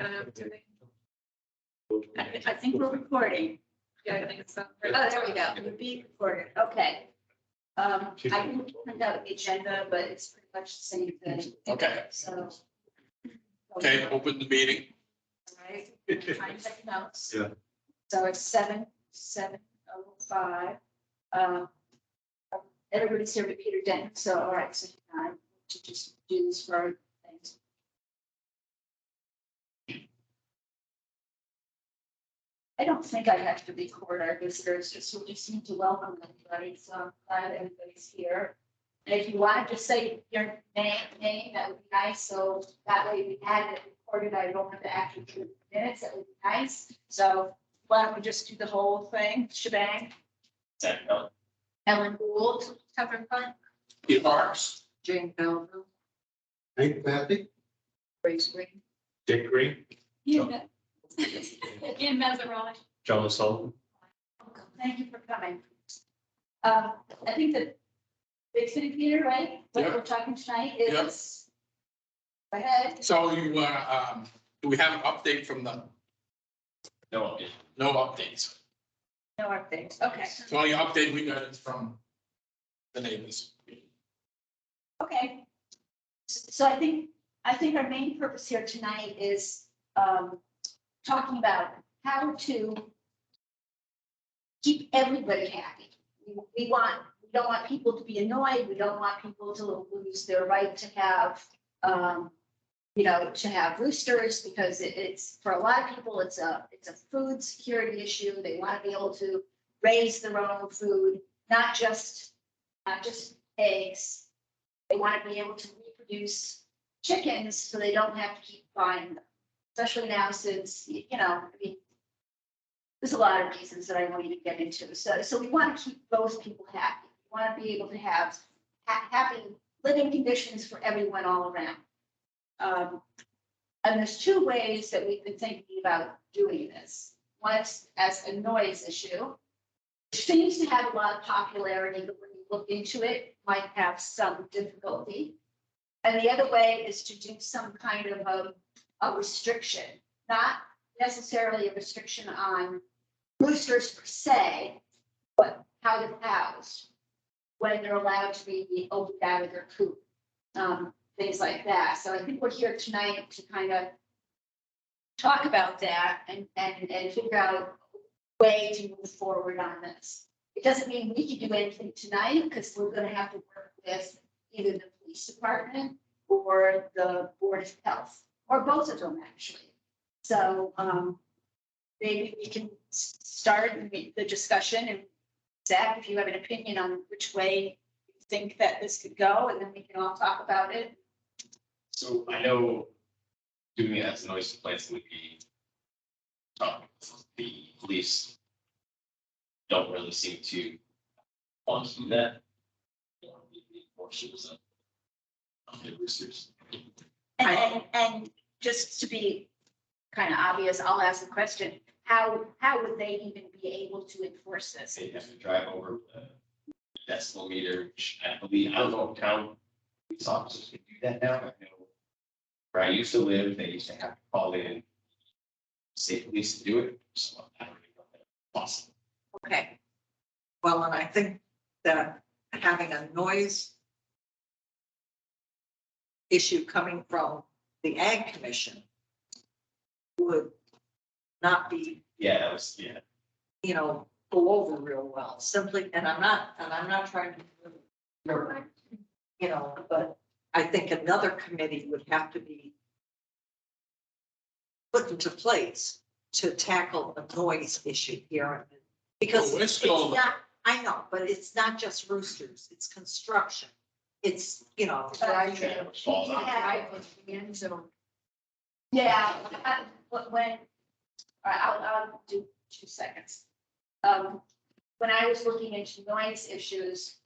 I think we're recording. Yeah, I think it's. Oh, there we go. We're being recorded. Okay. I didn't print out the agenda, but it's pretty much the same thing. Okay. So. Okay, open the meeting. All right. I'm trying to take notes. Yeah. So it's 7:05. Everybody's here but Peter Denton, so all right, so I to just do this for things. I don't think I have to record our visitors, just we just need to welcome everybody, so I'm glad everybody's here. And if you want to just say your name, that would be nice, so that way we had it recorded, I don't have to actually do the minutes, that would be nice. So why don't we just do the whole thing, shebang? Ellen Gould, cover front. Peter Marks. Jane Belleville. Hank Pathy, Grace Green. Dick Green. Ian Mazzaroni. John Sullivan. Thank you for coming. I think that Big City Peter, right? What Yeah. we're talking tonight Yeah. is. Go ahead. So you, do we have an update from them? No, No updates. No updates. Okay, The only update we got is from the neighbors. okay. So I think our main purpose here tonight is talking about how to keep everybody happy. We don't want people to be annoyed. We don't want people to lose their right to have, to have roosters, because it's, for a lot of people, it's a food security issue. They want to be able to raise their own food, not just eggs. They want to be able to reproduce chickens so they don't have to keep buying them, especially now since, there's a lot of reasons that I won't even get into. So we want to keep those people happy. We want to be able to have happy living conditions for everyone all around. And there's two ways that we've been thinking about doing this. One is as a noise issue, which seems to have a lot of popularity, but when you look into it, might have some difficulty. And the other way is to do some kind of a restriction, not necessarily a restriction on roosters per se, but how they're housed, when they're allowed to be opened out of their coop, things like that. So I think we're here tonight to kind of talk about that and figure out a way to move forward on this. It doesn't mean we can do anything tonight, because we're going to have to work with either the police department or the Board of Health, or both of them, actually. So maybe we can start the discussion, and Zach, if you have an opinion on which way you think that this could go, and then we can all talk about it. so I know doing it as a noise complaints would be tough. The police don't really seem to want to do that. Portions of the roosters. And just to be kind of obvious, I'll ask the question, how would they even be able to enforce this? They have to drive over the decibel meter, which I believe, I don't know if town police officers can do that now. I know where I used to live, they used to have to call in state police to do it, so I don't really know if that's possible. Okay. Well, and I think that having a noise issue coming from the Ag Commission would not be, Yeah, that was, yeah. Go over real well, simply, and I'm not trying to, but I think another committee would have to be put into place to tackle the noise issue here. Because Well, we're it's still- not, I know, but it's not just roosters, it's construction. It's, Yeah, which falls on. Yeah, I'll do 2 seconds. When I was looking into noise issues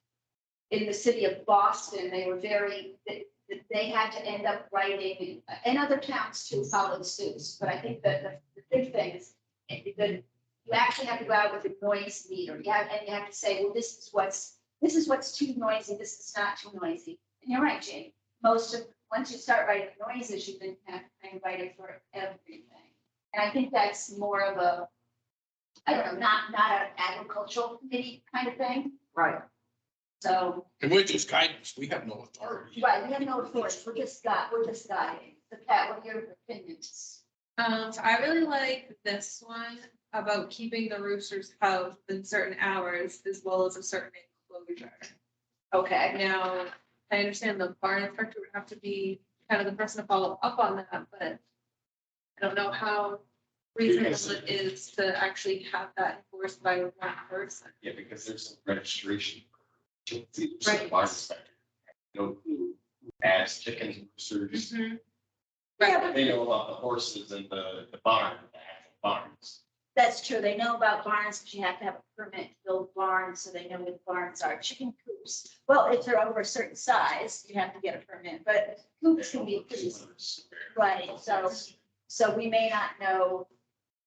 in the city of Boston, they were they had to end up writing, and other towns too followed suit. But I think that the big thing is that you actually have to go out with a noise meter. You have to say, well, this is what's too noisy, this is not too noisy. And you're right, Jane. Once you start writing noises, you then have to invited for everything. And I think that's more of a, I don't know, not an agricultural committee kind of thing. Right. So, And we're just guidance, we have no authority. right, we have no authority, we're just guiding. But Pat, what are your opinions? So I really like this one about keeping the roosters housed in certain hours as well as a certain enclosure. Okay, Now, I understand the barn inspector would have to be kind of the person to follow up on that, but I don't know how reasonable it is to actually have that enforced by one person. Yeah, because there's some registration. Right. Barn inspector. No clue who adds chickens, roosters. Right, They know about the horses and the barn, the actual barns. that's true. They know about barns, because you have to have a permit to build barns, so they know where the barns are. Chicken coops, well, if they're over a certain size, you have to get a permit, but coops can be pretty, right, so we may not know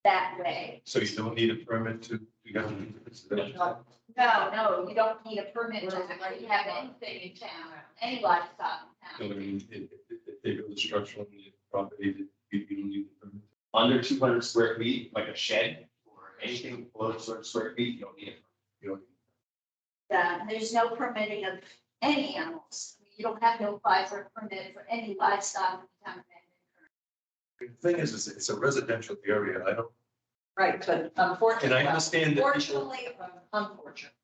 that way. So you don't need a permit to, you got to. No, you don't need a permit to actually have anything in town, any livestock in town. If they build a structure on the property, you don't need a permit. Under 200 square feet, like a shed or anything below 200 square feet, you don't need it. You don't. There's no permitting of any animals. I mean, you don't have to apply for a permit for any livestock in town. The thing is, it's a residential area. I don't, Right, but unfortunately. and I understand that people, Unfortunately, unfortunately,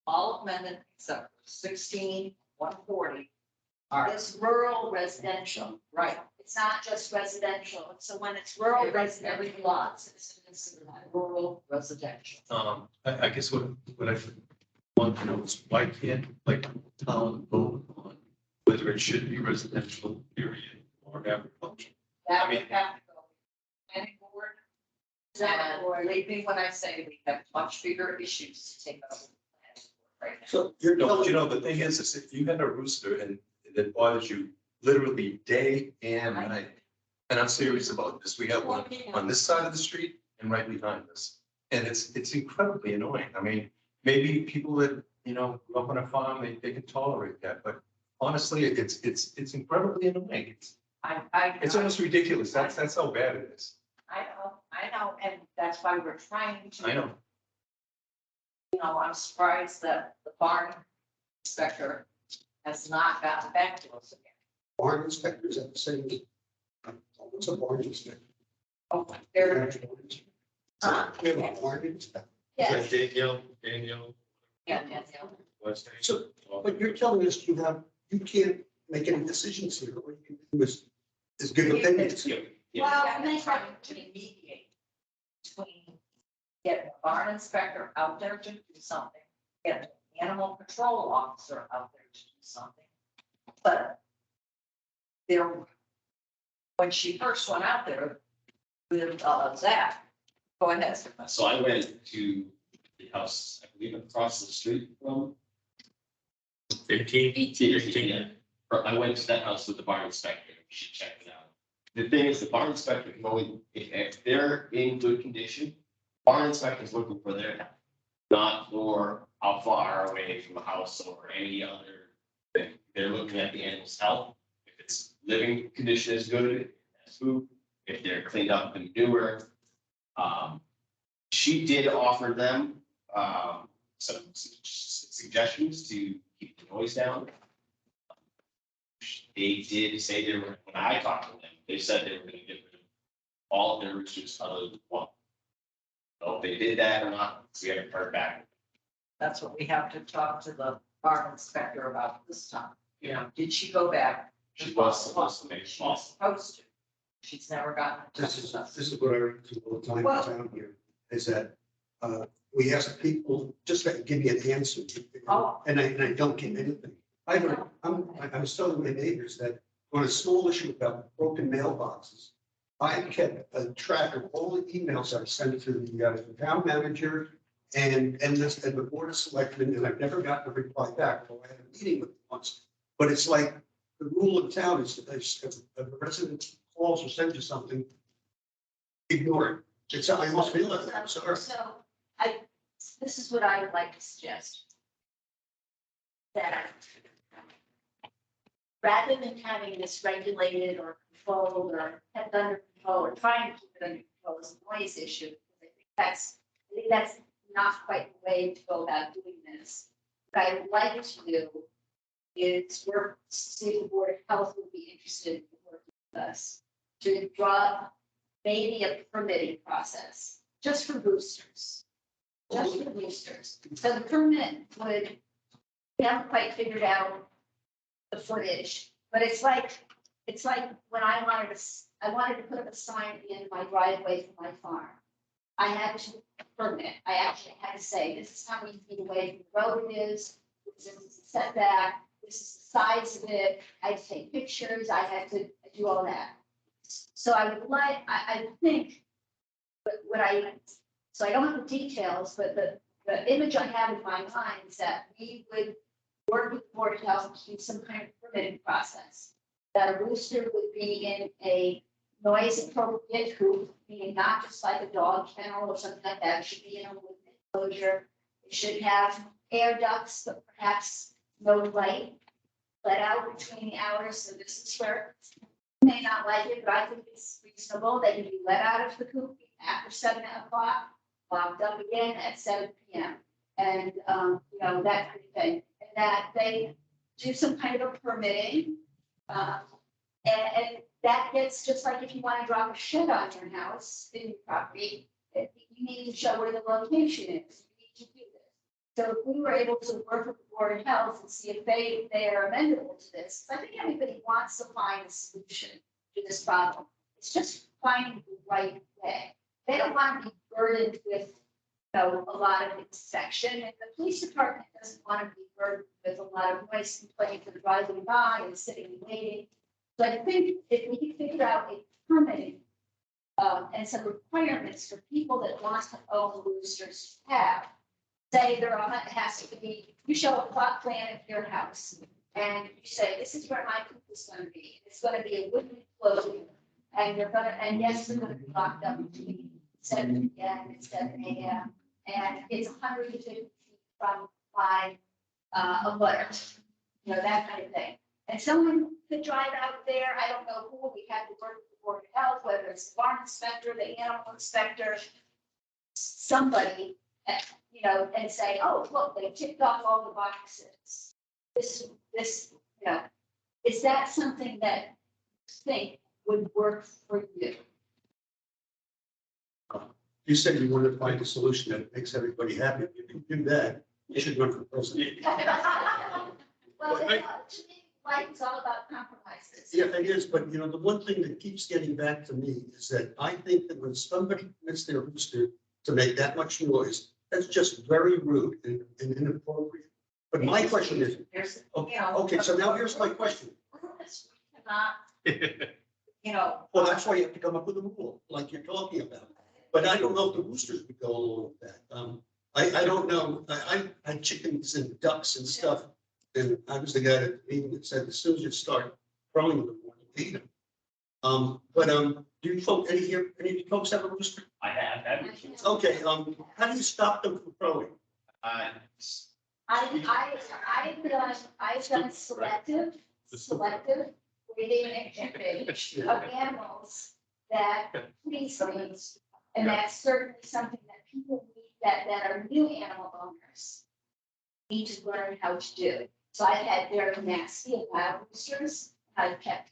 all amendments except 16, 140 are, It's rural residential. right, It's not just residential. So when it's rural Every residential lot. lots, it's considered that. rural residential. I guess what I want to know is why can't like town vote on whether it should be residential period or agriculture? That I mean- would have to go. Planning board, and believe me when I say we have much bigger issues to take up. Right now. So you're, no, you know, the thing is if you had a rooster and it bothers you literally day and night, and I'm serious about this, we have one on this side of the street and right behind us. And it's incredibly annoying. I mean, maybe people that, you know, grew up on a farm, they can tolerate that, but honestly, it's incredibly annoying. It's almost ridiculous. That's how bad it is. I know, and that's why we're trying to. I know. You know, I'm surprised that the barn inspector has not gotten back to us again. Barn inspectors at the same. What's a barn inspector? Oh, they're, We have a barn inspector. Yes, Danielle. yeah, So, but you're telling us you can't make any decisions here. What you can do is give opinions. Well, yeah, they- they're trying to mediate between getting a barn inspector out there to do something, getting an animal control officer out there to do something. But there, when she first went out there with Zach, go ahead. So I went to the house, I believe across the street from. 15. Yeah. I went to that house with the barn inspector, she checked it out. The thing is, the barn inspector can only, if they're in good condition, barn inspector's looking for their, not for how far away from the house or any other thing. They're looking at the animal's health. If its living condition is good, that's food. If they're cleaned up and newer. She did offer them, some suggestions to keep the noise down. They did say they were, when I talked to them, they said they were gonna get rid of all of their roosters other than one. So if they did that or not, we haven't heard back. That's what we have to talk to the barn inspector about this time. You know, did she go back? She was supposed to make a She's call. supposed to. She's never gotten. in touch with us. This is what I read all the time down here, is that, we ask people, just to give you an answer. Oh. And I don't get anything. I was telling my neighbors that on a small issue about broken mailboxes, I kept a track of all the emails I sent to the town manager and the board of selectmen, and I've never gotten a reply back. Well, I had a meeting with them once, but it's like the rule of town is that if a resident calls or sends you something, ignore it. It's how I must feel it. I'm sorry. So this is what I would like to suggest. That rather than having this regulated or controlled or kept under control or trying to keep it under control is a noise issue. I think that's not quite the way to go about doing this. What I would like to do is work, see if the Board of Health would be interested in working with us to draw maybe a permitting process, just for roosters. Just for roosters. So the permit would, we haven't quite figured out the footage, but it's like when I wanted to put up a sign at the end of my driveway for my farm. I had to permit, I actually had to say, this is how many feet away from the road it is, this is the setback, this is the size of it, I had to take pictures, I had to do all that. So I would like, I think, but so I don't have the details, but the image I have in my mind is that we would work with the Board of Health to do some kind of permitting process. That a rooster would be in a noise appropriate coop, meaning not just like a dog kennel or something like that, it should be in a wood enclosure. It should have air ducts, but perhaps no light let out between the hours, so this is where you may not like it, but I think it's reasonable that you be let out of the coop after 7 o'clock, locked up again at 7 p.m. And, you know, that kind of thing, and that they do some kind of a permitting. And that gets, just like if you want to drop a shed on your house, in your property, you need to show where the location is. You need to do this. So if we were able to work with the Board of Health and see if they are amenable to this, I think everybody wants to find a solution to this problem. It's just finding the right way. They don't want to be burdened with, you know, a lot of inspection, and the police department doesn't want to be burdened with a lot of noise complaints and driving by and sitting and waiting. So I think if we can figure out a permitting and some requirements for people that want to own roosters have, say there has to be, you show a plot plan of your house and you say, this is where my coop is going to be. It's going to be a wooden enclosure, and you're going to, and yes, they're going to be locked up between 7 p.m. and 7 a.m. And it's 150 feet from my a butter, you know, that kind of thing. And someone could drive out there, I don't know who, we have to work with the Board of Health, whether it's the barn inspector, the animal inspector, somebody, you know, and say, oh, look, they ticked off all the boxes. This, you know, is that something that you think would work for you? You said you wanted to find a solution that makes everybody happy. If you can do that, you should run for president. Well, to me, life is all about compromises. Yeah, it is, but you know, the one thing that keeps getting back to me is that I think that when somebody permits their rooster to make that much noise, that's just very rude and inappropriate. But my question is, There's, okay, you know. okay, so now here's my question. Roosts cannot, you know. Well, that's why you have to come up with a rule, like you're talking about. But I don't know if the roosters would go along with that. I don't know. I had chickens and ducks and stuff. And I was the guy at the meeting that said, as soon as you start crowing them, we'll eat them. Do you folks, any of you folks have a rooster? I have that. Okay, how do you stop them from crowing? I've done selective breeding and chipping of animals that please me. And that's certainly something that people need, that are new animal owners need to learn how to do. So I've had very nasty and wild roosters. I've kept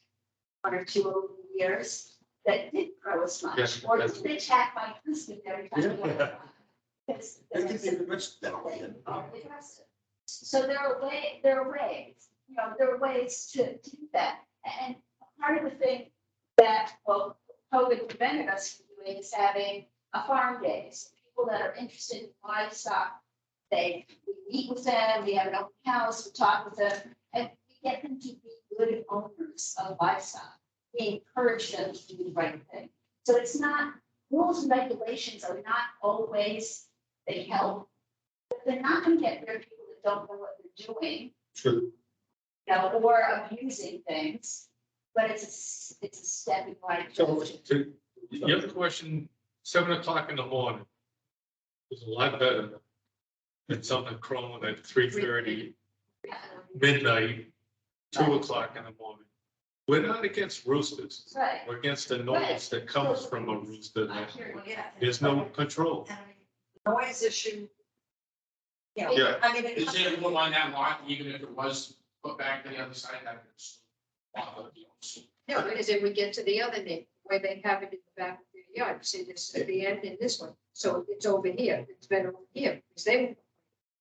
1 or 2 over the years that didn't grow as much, Yes, or that's- didn't attack my husband every time. he went by. Because I they're think they addressed that way. aggressive. So there are ways, you know, there are ways to do that. And part of the thing that, well, COVID prevented us from doing is having a farm day. So people that are interested in livestock, we meet with them, we have an open house, we talk with them, and we get them to be good owners of livestock. We encourage them to do the right thing. So it's not, rules and regulations are not always, they help, but they're not going to get rid of people that don't know what they're doing, True. you know, or abusing things. But it's a step in the right So, direction. Your question, 7 o'clock in the morning is a lot better than something crowing at 3:30, midnight, 2 o'clock in the morning. We're not against roosters. Right. We're against the noise that comes from a rooster. I that hear you. Yeah. There's no control. And noise issue. Yeah, Yeah. I mean. Is there room on that lot, even if it was put back to the other side, that it's. No, because if we get to the other neighbor, where they have it in the back of their yard, see this at the end and this one, so it's over here, it's better over here, because they.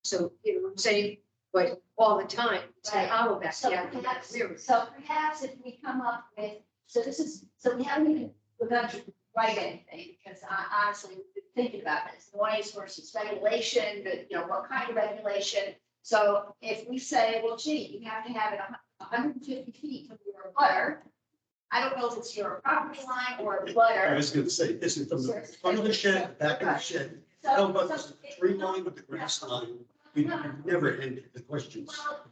So, you know what I'm saying, but all the time, it's an hour back, So yeah. perhaps, if we come up with, so we haven't even begun to write anything, because I honestly think about this, noise versus regulation, what kind of regulation? So if we say, well, gee, you have to have it 150 feet from your butter, I don't know if it's your property line or a I butter. was gonna say, this is from the front of the shed, back of the shed. How about this tree line with the grass line? We never ended the questions. Well,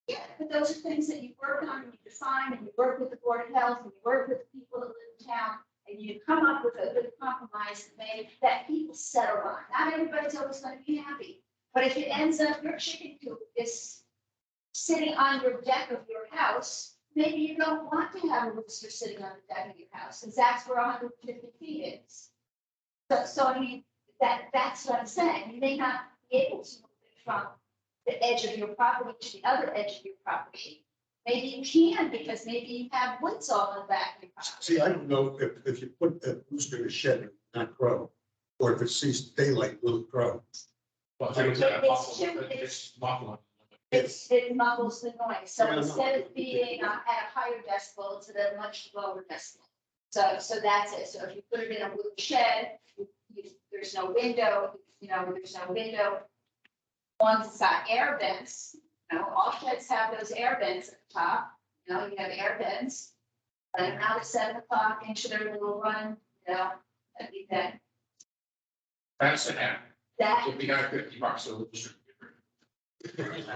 yeah, but those are things that you work on, and you define, and you work with the Board of Health, and you work with the people that live in town, and you come up with a good compromise that people settle on. Not everybody's always gonna be happy, but if it ends up your chicken coop is sitting on your deck of your house, maybe you don't want to have a rooster sitting on the deck of your house, because that's where 150 feet is. So I mean, that's what I'm saying. You may not be able to move it from the edge of your property to the other edge of your property. Maybe you can, because maybe you have woods all in the back of your property. See, I don't know if you put a rooster in a shed, not crow, or if it sees daylight, will it crow? Well, it's muffled. It muffles the noise, so Yeah, I know. instead of being at a higher decibel, it's at a much lower decibel. So that's it, so if you put it in a wooden shed, there's no window, there's no window. Ones that's got air vents, all sheds have those air vents at the top, you have air vents. Let them out at 7 o'clock into their little run, that'd be that, That's an app. that, So we got $50, so we'll just.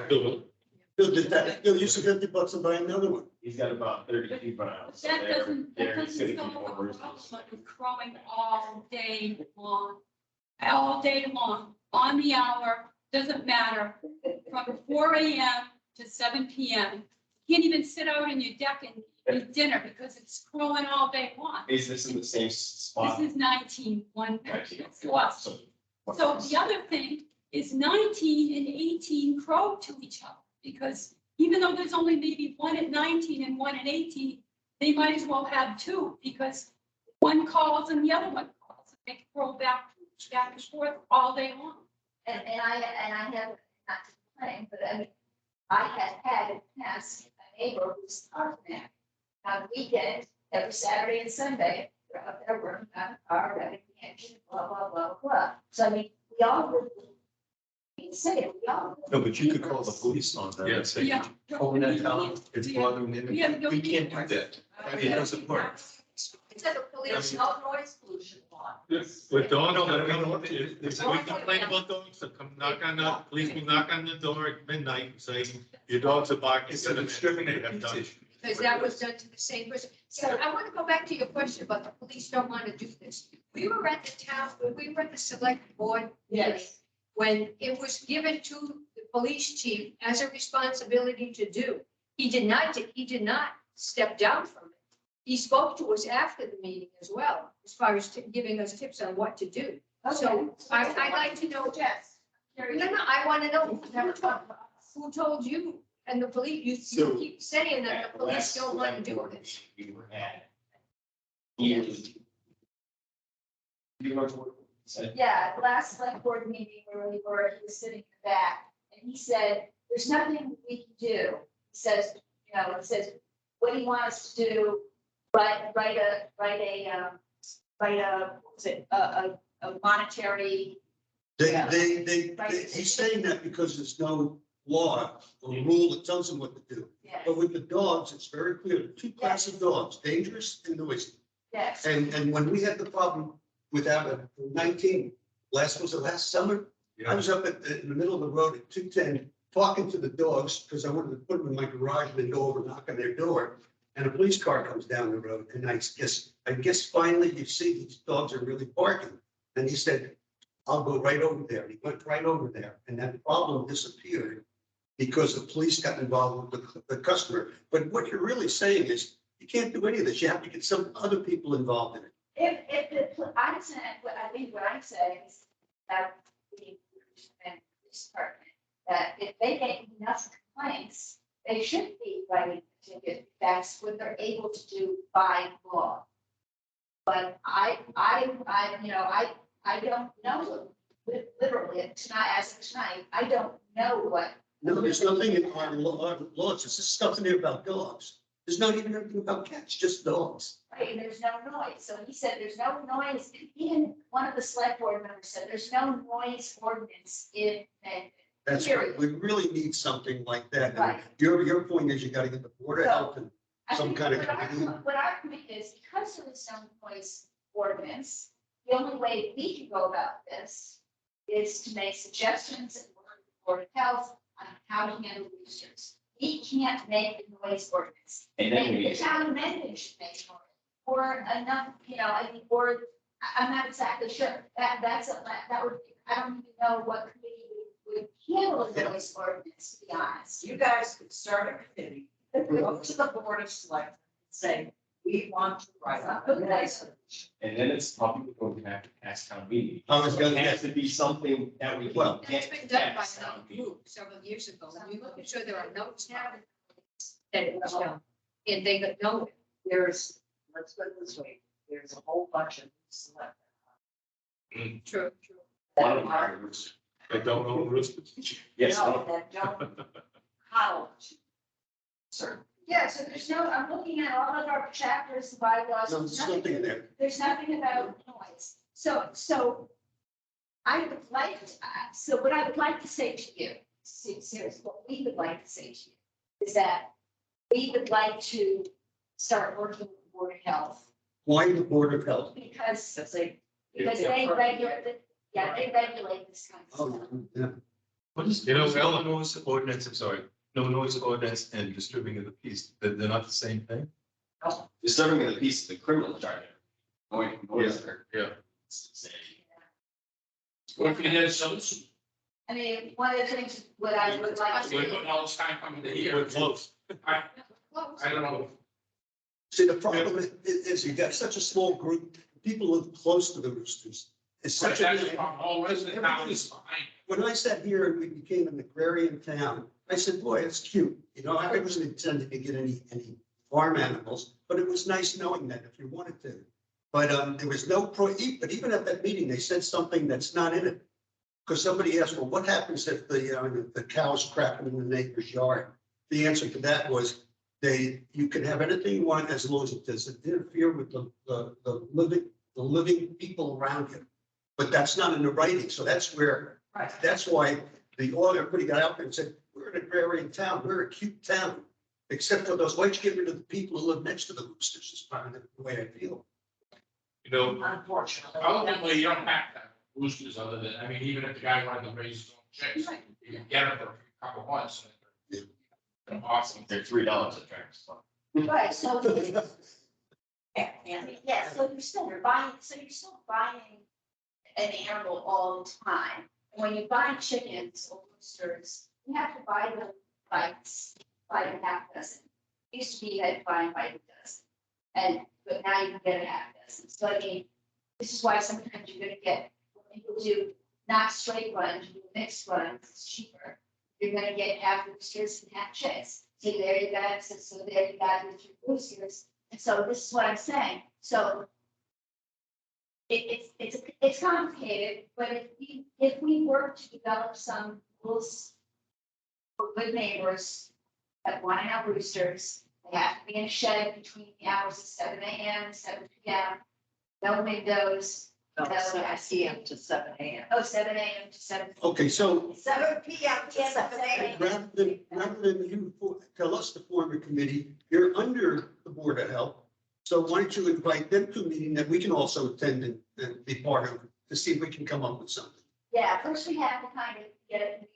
Bill, Bill did that, Bill used $50 and buy another one. He's got about 30 feet miles. That doesn't, that They're doesn't sitting solve before the roosters. problem of crowing all day long, on the hour, doesn't matter, from 4 AM to 7 PM. Can't even sit out in your deck and eat dinner because it's crowing all day long. Is this in the same spot? This is 19, one. So. So the other thing is 19 and 18 crow to each other, because even though there's only maybe one at 19 and one at 18, they might as well have two, because one calls and the other one calls. They crow back and forth all day long. and I have, not to complain, but I mean, I have had in the past a neighbor who's car man. On the weekend, every Saturday and Sunday, they're out there working on a car, running the engine, blah, blah, blah, blah. So I mean, we all live, we can say it, we all. live- No, but you could call the police on that and say, Yeah. phone that down, it's bothering me. We have no- We can't do that. I mean, it doesn't work. It's like a police, no noise pollution law. with dogs, No, but I that mean, come- if we complain about dogs, so come knock on the, police will knock on the door at midnight and say, your dogs are barking. It's a discriminating Have done. issue. Because that was done to the same person. So I want to go back to your question about the police don't want to do this. We were at the town, when we were at the select board meeting, when it was given to the police chief as a responsibility to do. He did not step down from it. He spoke to us after the meeting as well, as far as giving us tips on what to do. So I'd like to know, Yes. no, I want to know who told you and the police, you So- keep saying that the police don't want to do this. We were at. Years. You remember what he said? Yeah, the last select board meeting where we were, he was sitting in the back, and he said, there's nothing we can do. He says, what do you want us to do? Write a monetary. He's saying that because there's no law or rule that tells him what to do. Yes, But with the dogs, it's very clear, two classes of dogs, dangerous and noisy. yes. And when we had the problem with that 19, was it last summer? I was up in the middle of the road at 210, talking to the dogs, because I wanted to put them in my garage and then go over and knock on their door. And a police car comes down the road, and I guess finally you see these dogs are really barking. And he said, I'll go right over there. He went right over there, and that problem disappeared because the police got involved with the customer. But what you're really saying is, you can't do any of this. You have to get some other people involved in it. I'm saying, what I'm saying is that the police department, that if they get enough complaints, they should be writing a ticket. That's what they're able to do by law. But I don't know, literally, tonight, as of tonight, I don't know what. No, there's nothing in our laws. There's just stuff in there about dogs. There's not even anything about cats, just dogs. Right, and there's no noise, so he said there's no noise, even one of the select board members said there's no noise ordinance in Mendon. That's right. We really need something like that. And Right. your point is you gotta get the board of health and I some think kind of what our- committee. What our point is, because there is no noise ordinance, the only way we can go about this is to make suggestions and work with the Board of Health on how to handle roosters. We can't make the noise ordinance. And then Maybe we, the town of Mendon should make one, or enough, or I'm not exactly sure. That would, I don't even know what committee would handle the noise ordinance, to be honest. You guys could start a committee, go to the Board of Selectmen, and say, we want to write up a resolution. and then it's probably going to have to pass town meeting. I was gonna It has to be something that we Well- can That's get been done by past town another meeting. group several years ago. We look sure there are notes now. That it was done. And they got no, Let's put it this way, there's a whole bunch of select. true, true. One of our roosters. They don't own roosters. Yes, No, that don't how to certain. Yeah, so there's no, I'm looking at all of our chapters, the bylaws. No, there's nothing in there. There's nothing about noise. So I would like, so what I would like to say to you, seriously, what we would like to say to you is that we would like to start working with the Board of Health Why the board of health? because Because they. they regulate this kind of stuff. Oh, yeah. What is, You know, what is Ellen- no noise ordinance, I'm sorry, no noise ordinance and distributing of the peace, they're not the same thing? disturbing of the peace of the criminal charge. Noise. Yeah. It's the same. What if you had some, I mean, one of the things, what I would like to we're do. putting all this time coming to We're here. close. I don't know. See, the problem is you got such a small group, people live close to the roosters. It's such That's the a, problem. All resident town is behind. when I sat here and we became an agrarian town, I said, boy, it's cute. You know, I wasn't intending to get any farm animals, but it was nice knowing that if you wanted to. But there was no but even at that meeting, they said something that's not in it. Because somebody asked, well, what happens if the cows crap in the neighbor's yard? The answer to that was, you can have anything you want as long as it doesn't interfere with the living people around you. But that's not in the writing, so that's where, Right. that's why everybody got out there and said, we're an agrarian town, we're a cute town. Except for those, why don't you get rid of the people who live next to the roosters, is kind of the way I feel. You know, Unfortunately. Ultimately, you don't have to have roosters other than, I mean, even if the guy wanted to raise his own chicks, you can get them for a couple months. They're awesome. They're $3 a track. Right, so. And Yeah, so you're still buying an animal all the time. And when you buy chickens or roosters, you have to buy them by a half dozen. Used to be you had to buy them by a dozen. But now you can get a half dozen. So I mean, this is why sometimes you're gonna get, when people do not straight runs, you do mixed runs, it's cheaper. You're gonna get half roosters and half chicks. So there you go, so there you got your two roosters. And so this is what I'm saying. So it's complicated, but if we work to develop some rules for good neighbors that want to have roosters, they have to be in a shed between the hours of 7 a.m. and 7 p.m. No windows. No, 7 p.m. to 7 a.m. Oh, 7 a.m. to 7. Okay, so 7 p.m. to 7 a.m. rather than you tell us to form a committee, you're under the Board of Health. So why don't you invite them to a meeting that we can also attend and be part of, to see if we can come up with something. Yeah, first we have to kind of get it.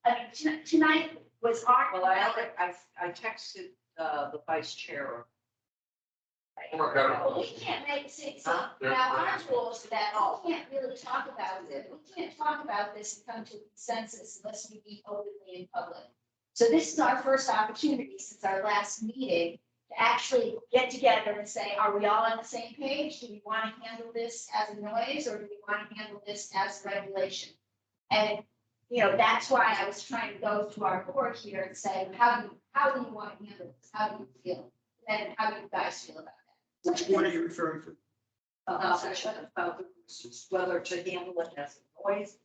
I mean, tonight was our. Well, I texted the vice chair. We can't make, Huh? now our rules that we can't really talk about it. We can't talk about this and come to a consensus unless we meet openly in public. So this is our first opportunity since our last meeting to actually get together and say, are we all on the same page? Do we want to handle this as a noise or do we want to handle this as regulation? And, you know, that's why I was trying to go to our board here and say, how do you want to handle this? How do you feel? And how do you guys feel about that? Which one are you referring to? About whether to handle it as a noise.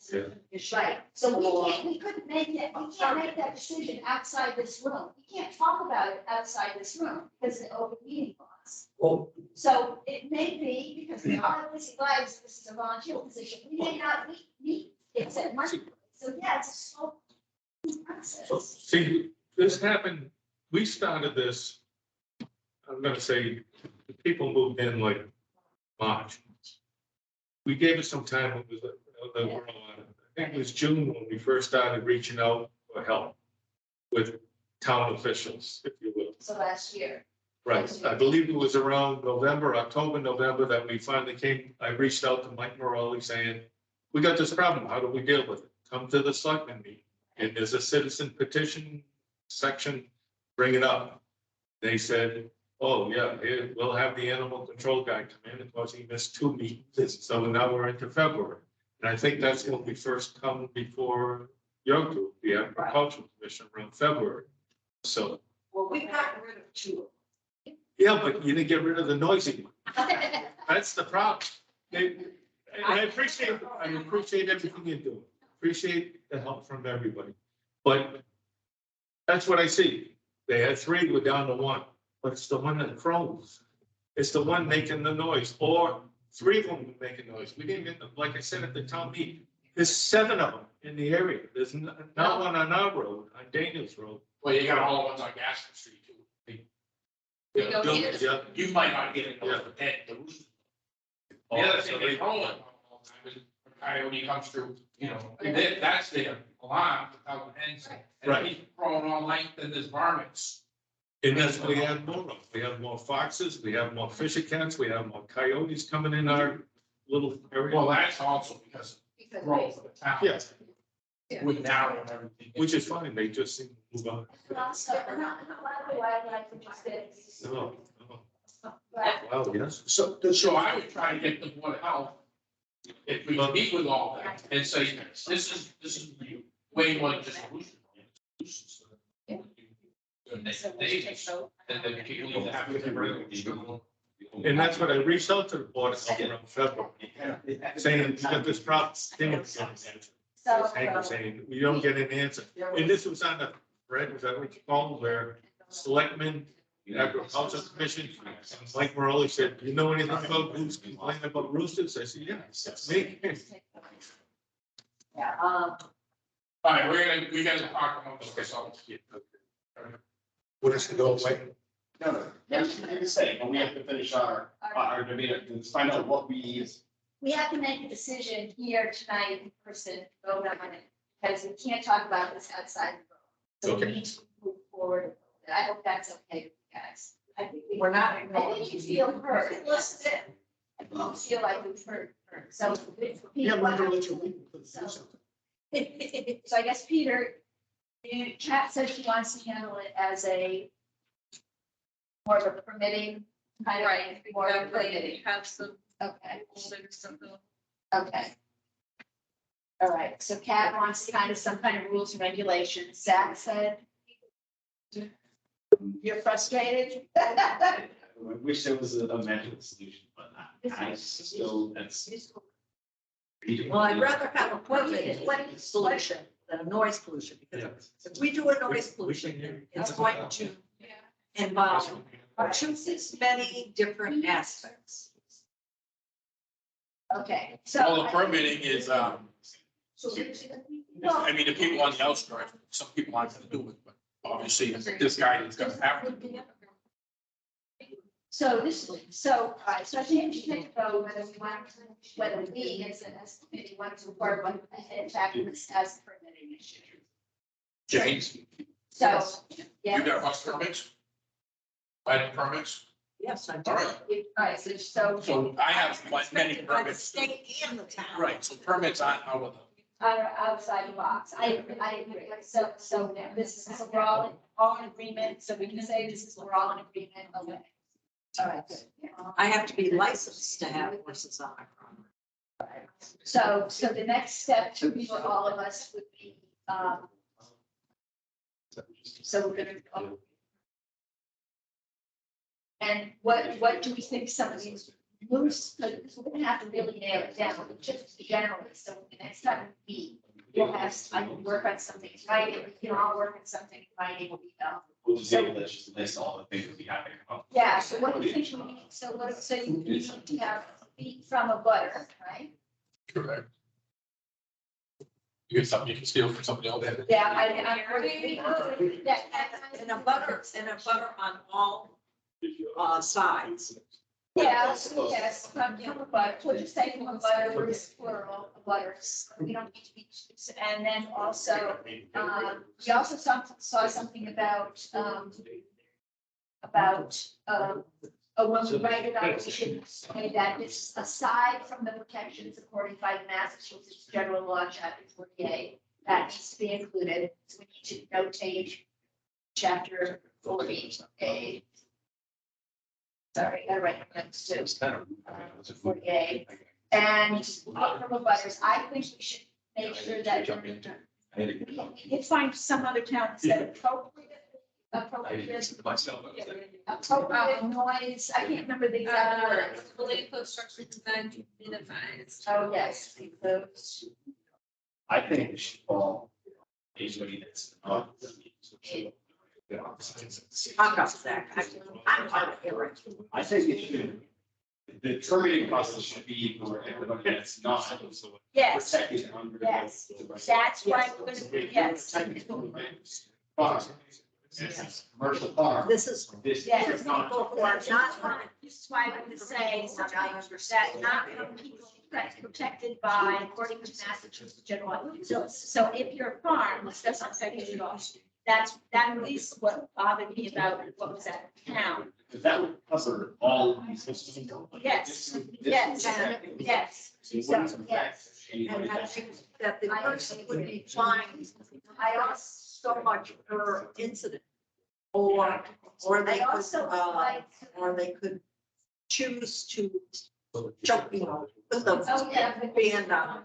issue. Right, so we couldn't make it, we can't make that decision outside this room. We can't talk about it outside this room because of the open meeting laws. Well, So it may be, because we all have busy lives, this is a volunteer position, we may not meet, it's at Monday. So yeah, it's a slow So, process. see, this happened, we started this, I'm gonna say, the people moved in like March. We gave it some time, it was, I think it was June when we first started reaching out for help with town officials, if you will. So last year. Right, I believe it was around November, October, November, that we finally came, I reached out to Mike Morelli saying, we got this problem, how do we deal with it? Come to the selectmen meeting, and there's a citizen petition section, bring it up. They said, oh, yeah, here, we'll have the animal control guy come in, of course, he missed 2 meetings, so now we're into February. And I think that's when we first come before your group, the agricultural commission, around February. So, Well, we've gotten rid of 2. yeah, but you didn't get rid of the noisy one. That's the problem. And I appreciate everything you do. Appreciate the help from everybody. But that's what I see. They had 3, we're down to 1, but it's the one that crows. It's the one making the noise, or 3 of them making noise. We didn't get them, like I said at the town meeting, there's 7 of them in the area. There's not one on our road, on Daniels Road. Well, you got all the ones on Gaston Street too. They go Yeah, here. yeah. You might not get it, Yeah. but the rooster. The Oh, other so thing they- they roll it all the time is a coyote comes through, you know, that's their alarm to tell the hens. And Right. he's growing all night, then there's varmints. And that's what we have more of. We have more foxes, we have more fisher cats, we have more coyotes coming in our little area. Well, that's also because of Because growth of the town. Yes, With narrow and everything. which is fine, they just seem to move on. And also, not a lot of the wildlife are just dead. No, no. But Wow, yes. so the So I would try to get the board of health. If we meet with all that and say, this is way more than just a rooster. And then people need to have it every. And that's what I reached out to the board of health around February, saying, we got this problem, they didn't get an answer. Saying, we don't get an answer. And this was on the, right, was that what you called, where selectmen, the agricultural commission, and Mike Morelli said, you know anything about who's complaining about roosters? I said, yeah, it's me. Yeah, All right, we gotta talk about this ourselves. what is the goal, right? No, that's what you're saying, but we have to finish our debate, let's find out what we. we have to make a decision here tonight in person, vote on it, because we can't talk about this outside the room. So we need to move forward. I hope that's okay with you guys. I think we're not. I think you feel heard. Listen, I think you feel like you've heard. So. Yeah, I'm not gonna let you leave. Let's do something. So I guess Peter, Kat says she wants to handle it as a more of a permitting kind of. Right, More of a exactly, permitting. have some Okay, older stuff though. okay. All right, so Kat wants kind of some kind of rules and regulations. Zach said. You're frustrated? I wish there was a magical solution, but I still, that's. Well, I'd rather have a permitted solution than a noise pollution, because if we do a noise pollution, it's going to involve many different aspects. Okay, so. Well, the permitting is, I mean, the people on the outskirts, some people aren't gonna do it, but obviously this guy is gonna have to do it. So all right, so I think we should take a vote whether we want, whether we as a committee want to work on, in fact, this as a permitting issue. James, So, you yeah. got bus permits? Lighting permits? Yes, I do. All right, All right, so. so I have like many By the permits. state and the town. Right, so permits aren't out of are outside the box. I agree. So this is, we're all in agreement, so we can say this is, we're all in agreement, okay. All right, good. I have to be licensed to have horses on my property. So the next step for all of us would be, so we're gonna. And what do we think some of these loose, because we're gonna have to really nail it down, but just generally, so the next time we meet, we'll have, I can work on something in writing, we can all work on something in writing, will be done. We'll just say, let's just list all the things that we have to come up. Yeah, so what do you think we need, so you need to have feet from a butter, right? Correct. You get something you can steal from somebody else. Yeah, I'm pretty, that, And a butter on all, sides. yes, from a butter, we'll just say from a butter, or plural, butters, we don't need to be, and then also, we also saw something about, when we write it out, we should say that this, aside from the protections accorded by Massachusetts General Law, Chapter 48, that needs to be included, so we need to notate Chapter 48. Sorry, I gotta write it next to 48. And from a butters, I think we should make sure that we can find some other town that said appropriate noise, I can't remember the exact word. Believe the structure designed to minimize. Oh, yes, includes. I think it should fall anybody that's not. Talk about that. I'm hard of hearing. I think it should, the permitting process should be for everybody that's not. Yes, Protected under. yes, that's why we're gonna do, yes. Yes, commercial farm. This is, This Yes. is not. people who are not, This is why I'm gonna say that not from people that's protected by, according to Massachusetts general law. So if you're a farm, this doesn't affect you at all. That at least what bothered me about what was that town. Because that would cover all of these systems. Yes, yes, yes. So, yes. and I think that the person would be fined, I asked so much per incident. Or they I could, also like. or they could choose to jump, put the Oh, yeah. band on.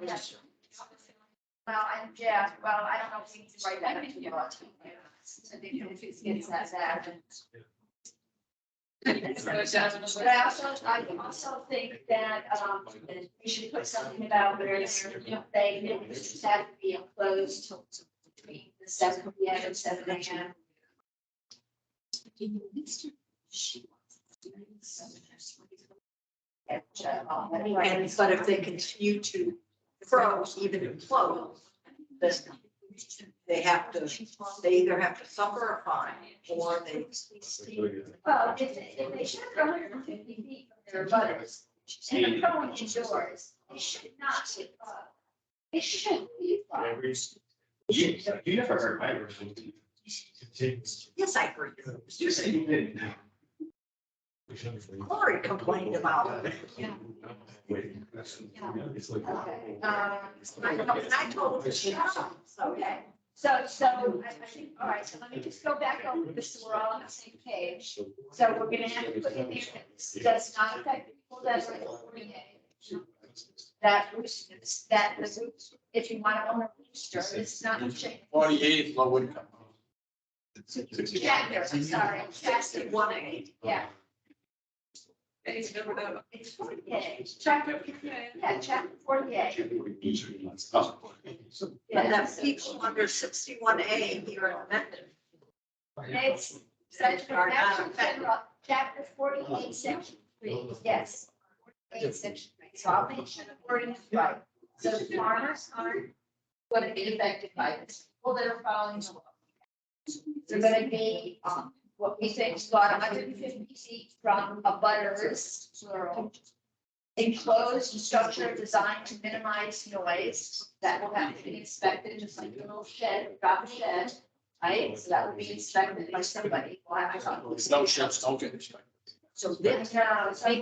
Well, I don't know if we need to write that into the law. I think it gets that bad. But I also think that, we should put something about where they just have to be enclosed till between the 7 p.m. and 7 a.m. And, but if they continue to grow, even implode, then they have to, they either have to suffer a fine or they. Well, if they should go 150 feet from their butters and they're growing indoors, they should not be above. They shouldn't be above. You never heard my version. Yes, I agree. You said you didn't. Corey complained about it. Okay. I told him to shut up, so. Okay, so I think, all right, so let me just go back over this, so we're all on the same page. So we're gonna have to put in there that this does not affect people that are in 48. That roosters, that the roots, if you want to own a rooster, it's not a chicken. 48 low income. Chapter, I'm sorry, chapter 1A. yeah, It's never done. it's 48, chapter, yeah, chapter 48. And that people under 61A here in Mendon. It's such chapter 48, section 3, yes. 48, section 3, so I'll make sure the wording is right. So the farmers aren't going to be affected by this, people that are following the law. They're going to be, what we think is about 150 feet from a butters, plural, enclosed structure designed to minimize noise that will have to be inspected, just like a little shed, drop shed, right? So that will be inspected by somebody. Snow sheds don't get inspected. So this, make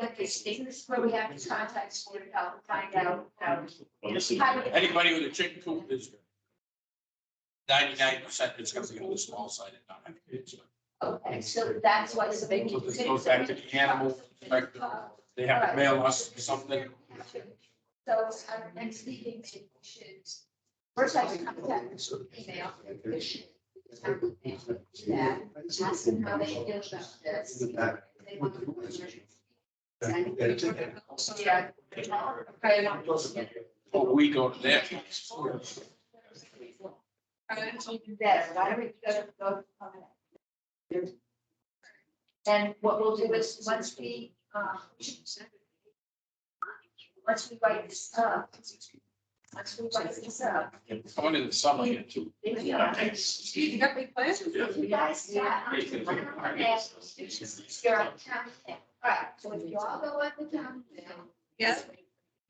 a mistake, this is where we have to contact Board of Health, find out, Well, this is- Anybody with a chicken coop is 99% it's gonna be on the small side and not have kids. okay, so that's why it's a big. So this goes back to the animal inspector. They have to mail us something. So our next meeting, we should, first I should contact email. Yeah, ask them how they feel about this. They want to- Yeah. Okay. Or we go to their. Better, why don't we go? And what we'll do is, once we write this up, It's going in the summer here too. You got big plans? if you guys, yeah. You're on town, all right, so if you all go on the town. Yeah.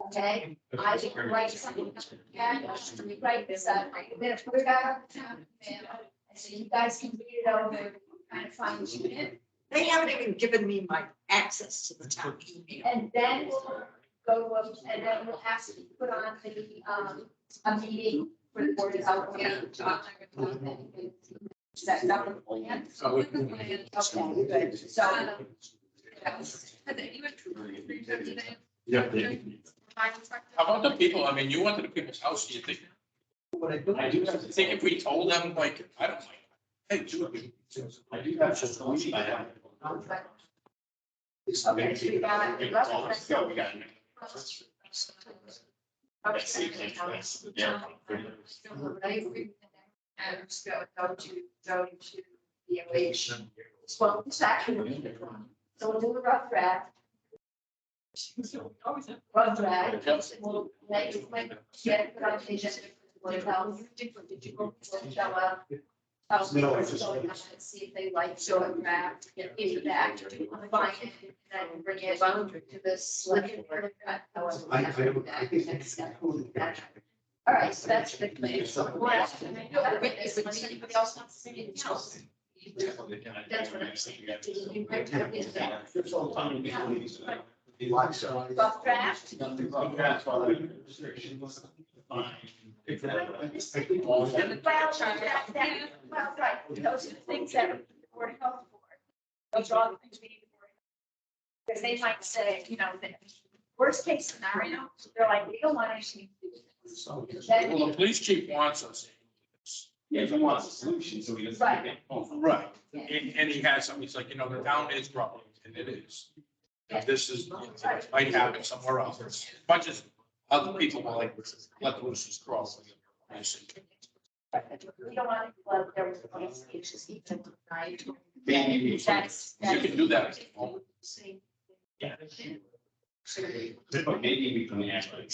Okay, I can write something, and we write this up, I'm gonna put it out on the town, so you guys can read it over, kind of fine tune it. They haven't even given me my access to the town email. And then we'll go, and then we'll ask to put on a meeting for the board of health. Is that not the plan? So we- Okay, good, so. And then you went through 350 days. Yeah. How about the people? I mean, you went to the people's house, do you think? I do have to Think if we told them, like, I don't like, hey, Julie. I do have some solution I have. Okay, so we got. We got. Yeah. And go to the elevation. Well, it's actually, so we'll do a rough draft. Rough draft, we'll make, get it on the agenda for the Board of Health. We'll show up. No, I just- See if they like show a draft, get feedback, find it, and then bring it to the select board. However we have to do that. Next step. All right, so that's the plan. Anybody else wants to say anything else? That's what I'm saying. Rough draft? Well, right, those are the things that the Board of Health for. Those are all the things we need the Board of Health. Because they might say, you know, the worst case scenario, they're like, we don't want anything to do with this. Then Well, the police chief wants us. Yeah, he wants a solution, so he doesn't. Right. get home. Right. And he has something, he's like, you know, the town is growing, and it is. And this is, it might happen somewhere else, as much as other people will like, let the roosters cross. we don't want to let their speeches even tonight. Maybe we can- You can do that at home. Yeah. But maybe we can actually.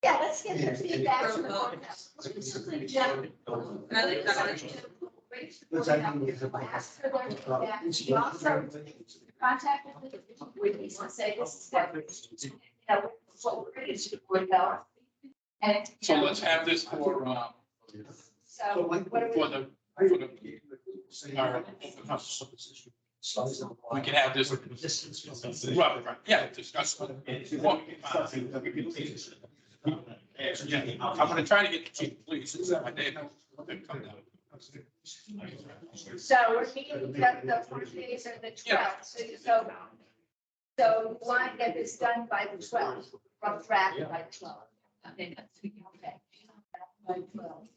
Yeah, let's get their feedback. from the Board of Health. Let's do something general. I like that. Does that mean you have? Ask for their feedback. We also contact the police and say, this is what, you know, what we're ready to Board of Health. And. you So know, let's have this for, So what are we? for the, our open house. We can have this, right, yeah, discuss. Yeah, I'm gonna try to get the chief of police, it's my day. Come down. So we're meeting the first days are the 12th, so you want to get this done by the 12th, rough draft by the 12th. Okay. By 12.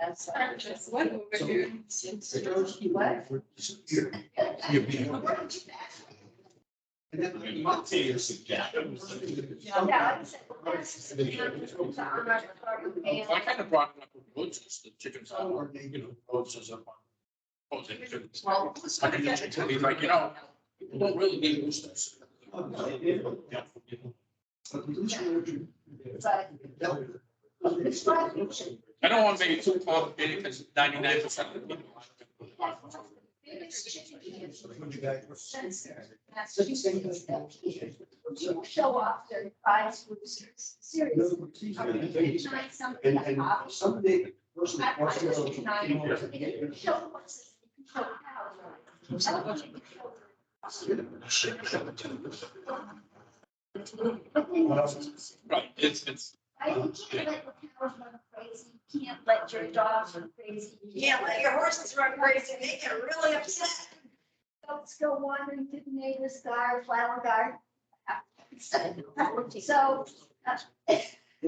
That's, What over here? What? Yeah, like I said, that's- Well, I kind of brought it up with roaches, the chickens are, you know, roaches up on. Oh, they should- Well, I think the chicken, he's like, you know, we don't really need roosters. Yeah. but it's not- I don't want to make it too complicated because 99% of the people. You show off their prize roosters, seriously. Somebody And someday, First, I- I first, just- first, I- you can show horses, you can show cows. I don't think you can show- But then- Right, it's, I you can't let the cows run crazy, you can't let your dogs run crazy. You Yeah, let your horses run crazy, they get really upset. Let's go wandering through the neighbor's garden, flower garden. So, I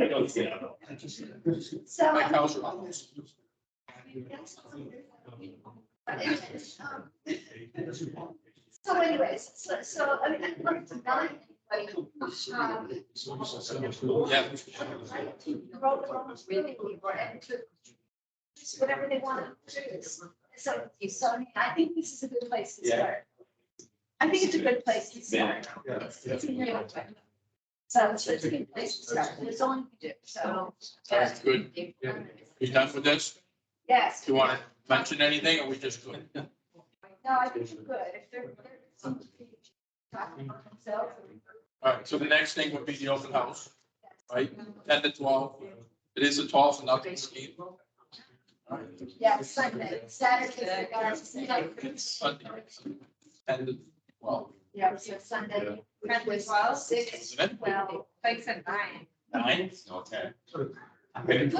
don't see it. so. my cows are on those. So anyways, so I mean, I love to not anybody. Yeah. Wrote the wrong really, and to whatever they want to do. So, I think this is a good place to Yeah. start. I think it's a good place to start. Yeah. It's in your way. So it's a good place to start. It's all you can do, so. Sounds good. You done with this? Yes. Do you want to mention anything, or we just good? No, I think it's good. If they're talking about themselves. All right, so the next thing would be the open house, right? 10 to 12. It is a 12 for nothing scheme. All right. Yeah, Sunday, Saturday, Sunday, 10 to 12. yeah, so Sunday. Sunday, 12, 6, Isn't it? 12. Like I said, 9. 9? Okay. Okay. I think.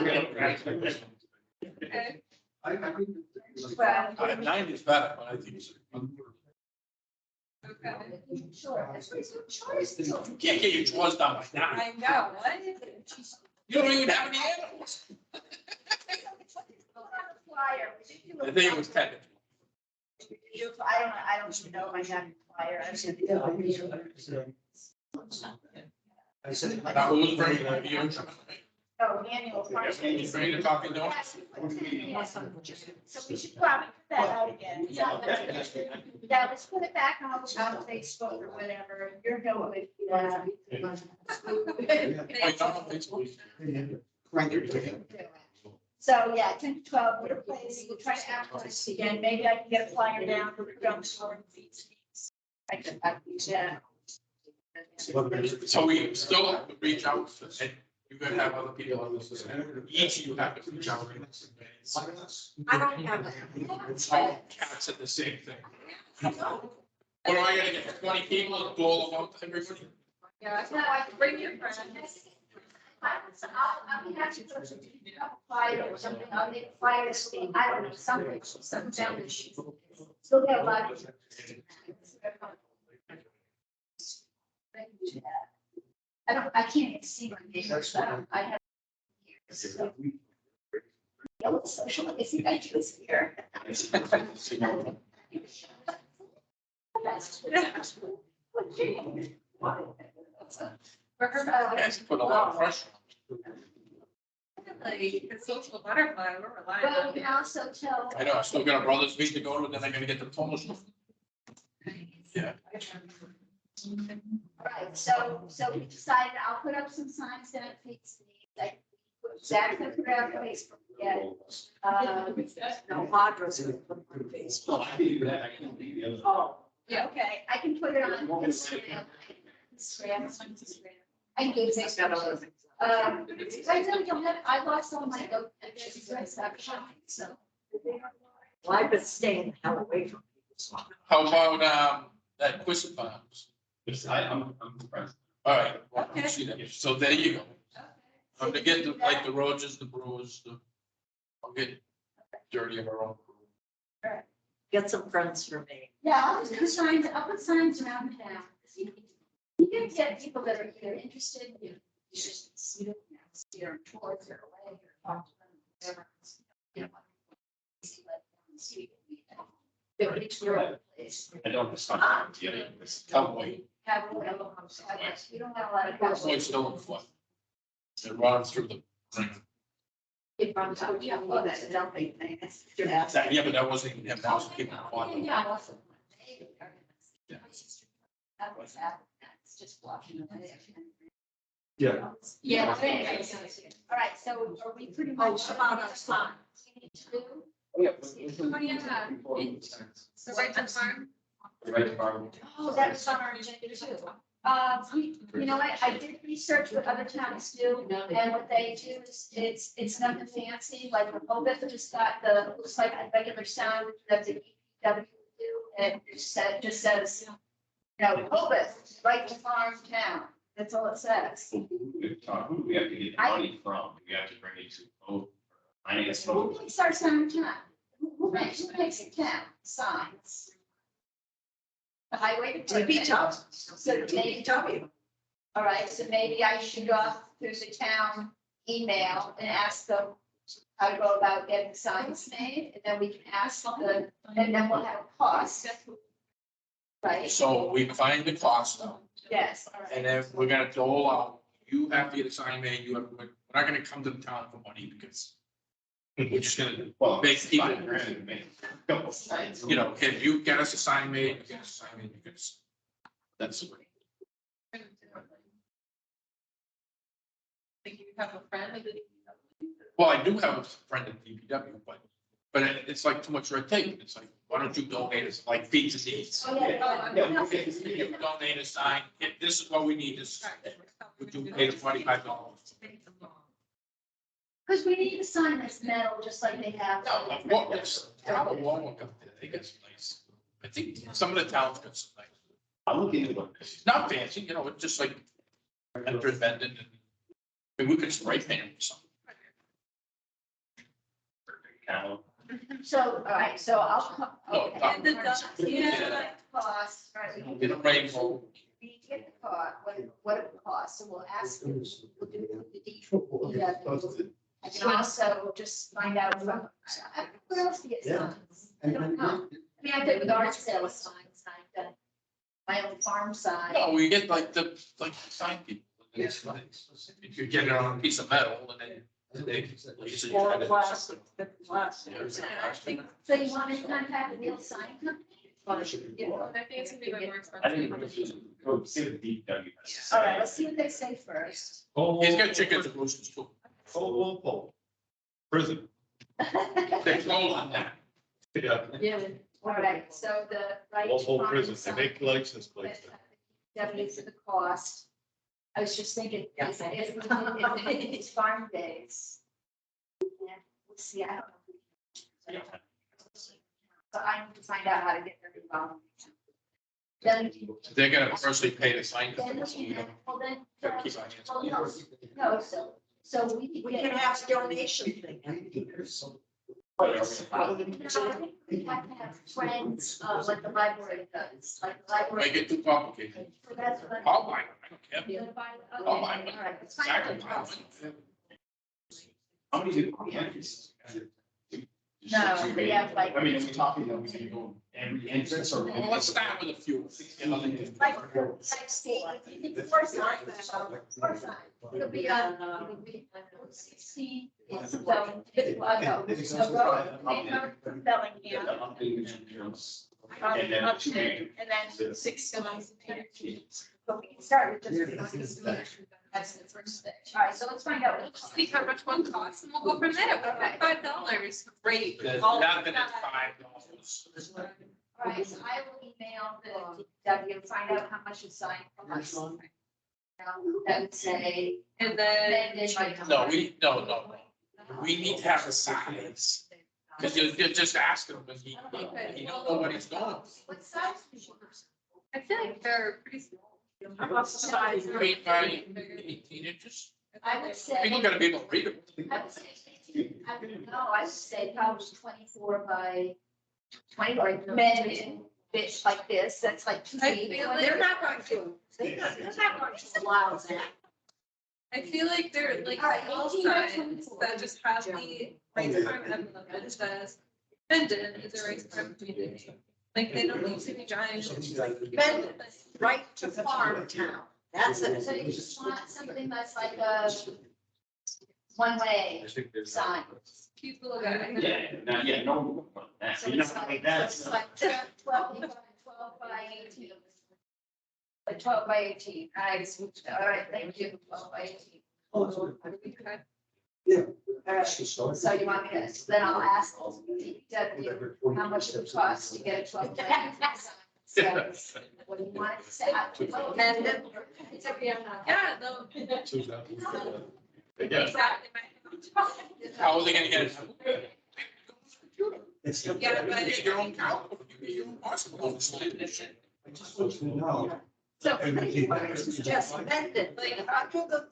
Well, 9 is better, but I think it's. Okay. sure, that's what your choice is. You can't get your chores done by 9. I know, what? You don't even have any animals. Flyer. I think it was 10 to 12. I don't even know if I have a flyer. I should do it. I said. Now, who's bringing the you? Oh, annual. You bringing the coffee donuts? So we should probably put that out again. Yeah, let's put it back on Facebook or whatever. You're no with that. Wait, not on Facebook. Frank, you're taking. So, yeah, 10 to 12, we'll replace, we'll try to advertise again. Maybe I can get a flyer down for the drum store and feeds. Yeah. So we still have to reach out, and you're gonna have other people on this. Each of you have to reach out. I don't have it. All cats said the same thing. What am I gonna get, 20 people to do all the vote to everybody? Yeah, no, I can bring your friend. I'll be happy to put a flyer or something, I'll make a flyer scheme, I don't know, something down the sheet. Still get a lot of. I can't see my neighbors, I have. Yellow social, I think I just here. For her, Guys put a lot of pressure. like, the social butterfly, we're relying Well, on we you. can also tell. I know, I still got a brother's meeting to go to, and then I gotta get the tunnels. Yeah. Right, so we decided, I'll put up some signs down at Facebook, like, Zach's gonna put it out on Facebook, yeah. No, Audra's gonna put it on Facebook. Well, I can do that. I can leave the other. Oh, yeah, okay, I can put it on Instagram. I can do it. I really don't have, I lost all my, so. Well, I've been staying the hell away from people. How about, that Quisit Farms? I'm impressed. All right, well, Okay. see that. So there you go. I'm gonna get the, like the Rogers, the Brewers, I'll get dirty of our own. Get some friends for me. Yeah, I'll just put signs, I'll put signs around town. You can get people that are either interested, you just see them, steer them towards or away or talk to them, whatever. You know, see what they see. They would each go to a place. I don't respond to you. Cowboy, Have whatever. We don't have a lot of. Cowboy still in foot. They're running through the ring. It runs out, yeah, well, that's a dumping thing. Yeah. Yeah, but that wasn't even him, that was people on. Yeah, also. That was that, it's just blocking away. Yeah. Yeah. All right, so are we pretty much about our time? Oh, yeah, so right to farm. Right, Barbara. Oh, that was on our agenda too. You know what, I did research what other towns do, and what they do is, it's nothing fancy, like Rehoboth just got the, looks like a regular sound that the EPW do, and it just says, you know, Rehoboth, right to farm town, that's all it says. Who do we have to get the money from? We have to bring it to vote. Finance Who vote. makes our sign town? Who makes the town signs? The highway department. So maybe, all right, so maybe I should go through the town email and ask them how to go about getting signs made, and then we can ask the, and then we'll have a cost. Right, So we find the cost out, yes, all and right. then we're gonna dole out, you have to get a sign made, we're not gonna come to the town for money because we're just gonna, Well, Make people- $5,000, make a couple signs. you know, if you get us a sign made, you get us a sign made, because that's the way. Think you have a friend of the DPW? Well, I do have a friend at DPW, but it's like too much red tape. It's like, why don't you donate us like feeds and needs? Oh, yeah, no, You donate a sign, if this is what we need, this, would you pay the $25? because we need a sign that's metal, just like they have. No, what, there's, how long up there, they got some nice. I think some of the towns got some nice, I'll look into it. not fancy, you know, it's just like enter vended and. I mean, we could spray paint them or something. Now, So, all right, so I'll come. Oh, okay. And the dust, Yeah. Cost, right, we can Get a rainbow. we get the cost, what it would cost, so we'll ask them, we'll do the detail. Yeah. I can also just find out from, where else to get signs? I don't know. I mean, I did garden sale signs, I've done my own farm sign. No, we get like the sign people. Yes. If you get it on a piece of metal and then they. so you try to- So you want me to contact the real sign company? I think it's gonna be more I think expensive. go see the DPW. All right, let's see what they say first. He's got chickens and roosters too. Prison, They close on that. yeah, All right, so the right. to whole farm prison, they sign make license plates. Definitely for the cost. I was just thinking, if it's farm days. Yeah, we'll see, I don't know. So I need to find out how to get them involved. Then, They're gonna personally pay the sign. then, company. well, then, Gotta keep our hands on well, it. no, so we can get. have donation thing. No, I think we have to have friends, like the library does, like the library. Make it too complicated. So that's what. I'll buy them, I don't care. You're gonna buy it? Okay, I'll buy one. all right, let's find I out can the buy cost. one. How many do we have? No, they have like. I mean, if we're talking, we can go every entrance or. Well, let's start with a few. You know, they- Like state, the first time, it'll be on, 16, it's, no, Bellingham. And then. Up there, and then 6 months. But we can start with just. That's the first stage. All right, so let's find out what it costs. See how much one costs and we'll go from there. $5, great. That then it's $5. All right, so I will email the DW, find out how much a sign costs. That would say. And then. No, no. We need to have a size. Because you're just asking him, and he don't know what he's doing. What size do you want? I feel like they're pretty small. 8 by 18 inches. I would say. People gotta be able to read it. I would say 18. I don't know, I would say probably 24 by 20, or maybe bitch like this, that's like 2 I feet. feel like- They're not going to, they're not going to allow that. I feel like they're like All right, small 18 by signs 24. that just have the right time envelope that says Mendon is a right time community. Like they don't need to be giant. Mendon, right to farm town. That's So it. you just want something that's like a one-way sign. Cute little guy. Yeah, no. So You're it's not like like, that. so it's like 12 by 18. Like 12 by 18, all right, thank you, 12 by 18. Okay. All right, so you want me to, then I'll ask the DPW how much it would cost to get a 12 by 18 sign. says, what do you want it to say? And then- Yeah, no. Yeah. Exactly. How are they gonna get it? It's. Yeah, but You get your own cow, you get your own hospital. I just want you to know. So it's just amended, like, under the.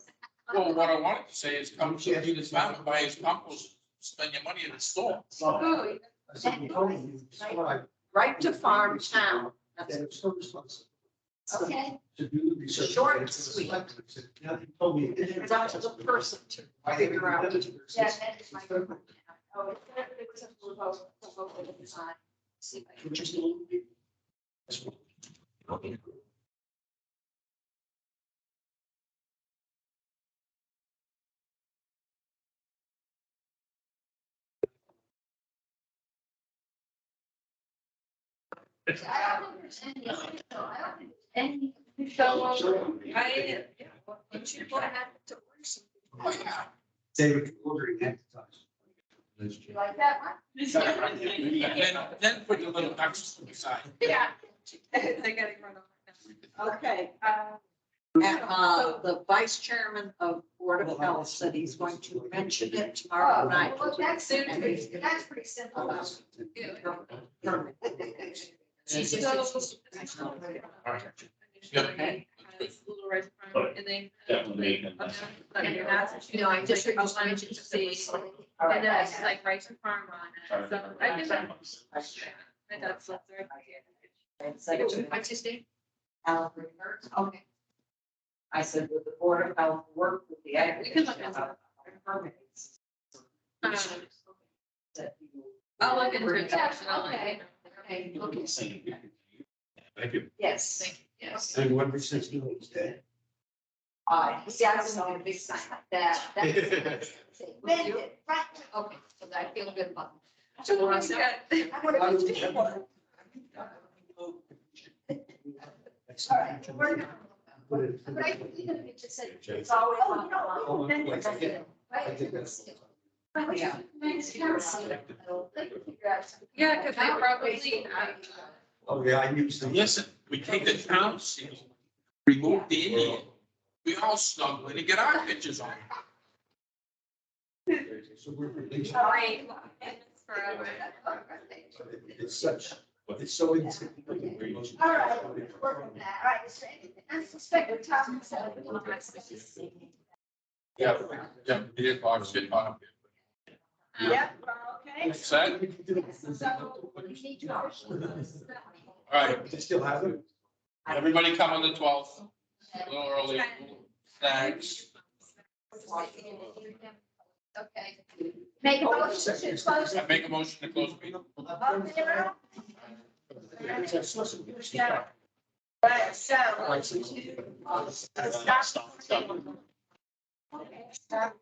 Well, what I wanted to say is come to Peter's farm and buy his compost, spend your money at the store. Oh, I said, you told me, it's fine. Right to farm town. That's Then it's her responsibility Okay, to do the research. Short and sweet. Now, you told me. It's up to the person to figure out. yeah, that is my. Oh, it was a full vote, that it was on. See if I can just- I don't think there's any official, I don't think there's any so, official. I, yeah, well, you should go ahead to order some. Oh, yeah. David ordering advertising. You like that one? Then put your little ducks to the side. Yeah. They're getting run over. Okay, and, the vice chairman of Board of Health said he's going to mention it tomorrow night. Well, that's pretty simple. So. Yep. Has little rice farm and they. Definitely. You know, I just outlined it to see, and then it's like rice and farm on it, so I think that. My dad's left there. What's his name? Alan Greenberg. Okay. I said, would the Board of Health work with the We can look agriculture into about permits? That you- I'll look into it. Okay. Okay, okay. Thank you. Yes, thank you, yes. And what percent is dead? See, I don't know a big sign like that. That's- Bend it, right, okay, so I feel good about it. So what else you got? I would have been- All right, we're gonna. But I think even if it just said, it's always on the line. Oh, wait, I think- I Right? think that's. Yeah. Yeah, because they probably, Oh, yeah, I used to. Listen, we take the town seal, remove the Indian. We all snuggle in and get our pictures on. So we're releasing. All right. forever. It's such, it's so easy. All right, work on that. All right, is there anything unsuspected topics that we want to discuss? Yeah, yeah, it is hard to sit on. Yep, okay. Set? So, we need to. All right, They still have it? everybody come on the 12th, a little early, snacks. Okay. Make a motion to close I it. make a motion to close the meeting. All in favor? Right, so. Stop. Okay, stop.